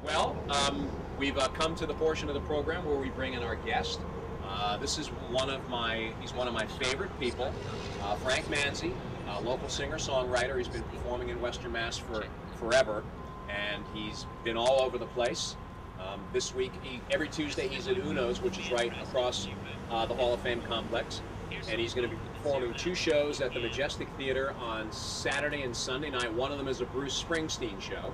Well, we've come to the portion of the program where we bring in our guest. This is he's one of my favorite people, Frank Manzi, a local singer-songwriter. He's been performing in Western Mass for forever, and he's been all over the place. This week, every Tuesday, he's at Uno's, which is right across the Hall of Fame complex, and he's going to be performing 2 shows at the Majestic Theater on Saturday and Sunday night. One of them is a Bruce Springsteen show.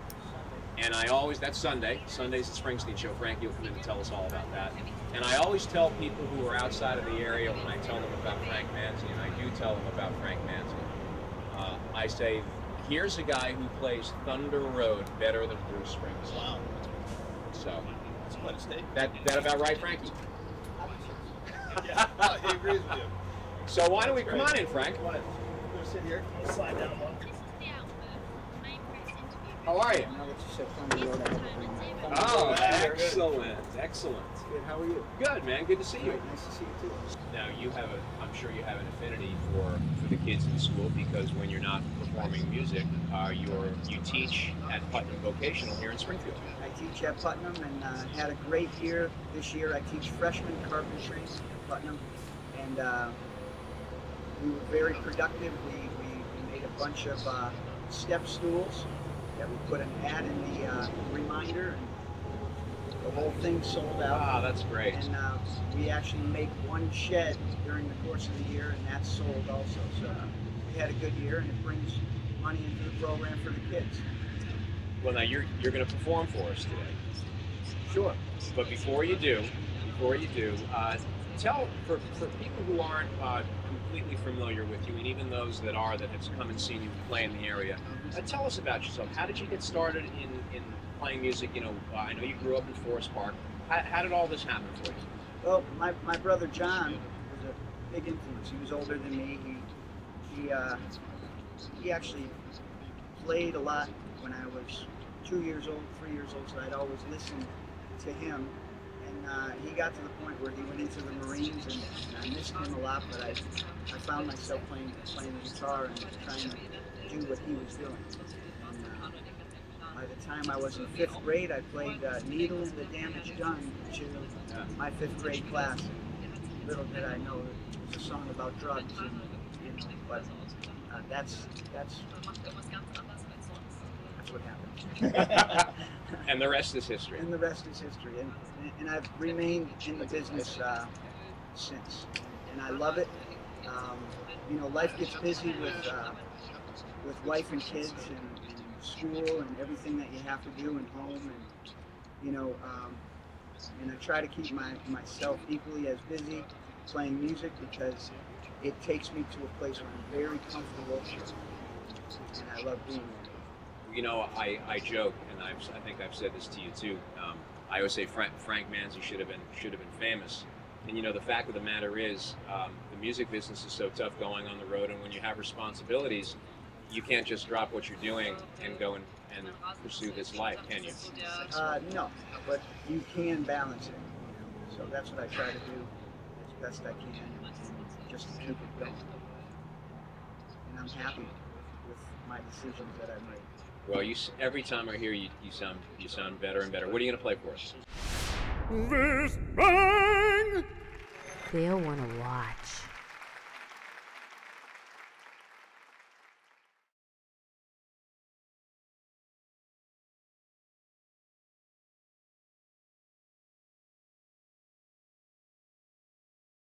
And that's Sunday. Sunday's the Springsteen show. Frank, you'll come in and tell us all about that. And I always tell people who are outside of the area when I tell them about Frank Manzi, and I do tell them about Frank Manzi, I say, here's a guy who plays Thunder Road better than Bruce Springsteen. Wow. So, that's quite a statement. That about right, Frankie? Yeah, he agrees with you. So why don't we come on in, Frank? Come on in. We'll sit here. We'll slide down a little. How are you? Now that you said Thunder Road, I have to bring my Thunder Oh, Road. excellent, excellent. Good, how are you? Good, man. Good to see you. Nice to see you too. Now I'm sure you have an affinity for the kids in school, because when you're not performing music, you teach at Putnam Vocational here in Springfield. I teach at Putnam and had a great year this year. I teach freshman carpentry at Putnam, and we were very productive. We made a bunch of step stools that we put an ad in the reminder, and the whole thing sold out. Ah, that's great. And we actually make one shed during the course of the year, and that's sold also. So we had a good year, and it brings money into the program for the kids. Well, now you're going to perform for us today. Sure. But before you do, tell for people who aren't completely familiar with you, and even those that have come and seen you play in the area, tell us about yourself. How did you get started in playing music? You know, I know you grew up in Forest Park. How did all this happen for you? Well, my brother John was a big influence. He was older than me. He actually played a lot when I was 2 years old, 3 years old, so I'd always listen to him. And he got to the point where he went into the Marines, and I missed him a lot, but I found myself playing the guitar and trying to do what he was doing. And by the time I was in 5th grade, I played Needle and the Damage Done to my 5th grade class. Little did I know it was a song about drugs, but that's what happened. And the rest is history. And the rest is history. And I've remained in the business since. And I love it. You know, life gets busy with wife and kids and school and everything that you have to do and home. And, you know, and I try to keep myself equally as busy playing music, because it takes me to a place where I'm very comfortable, and I love being there. You know, I joke, and I think I've said this to you too. I always say Frank Manzi should have been famous. And you know, the fact of the matter is, the music business is so tough going on the road, and when you have responsibilities, you can't just drop what you're doing and go and pursue this life, can you? No, but you can balance it. You know? So that's what I try to do as best I can, just to keep it going. And I'm happy with my decisions that I made. Well, every time I hear you, you sound better and better. What are you going to play for us? Viz-bang! They'll want to watch.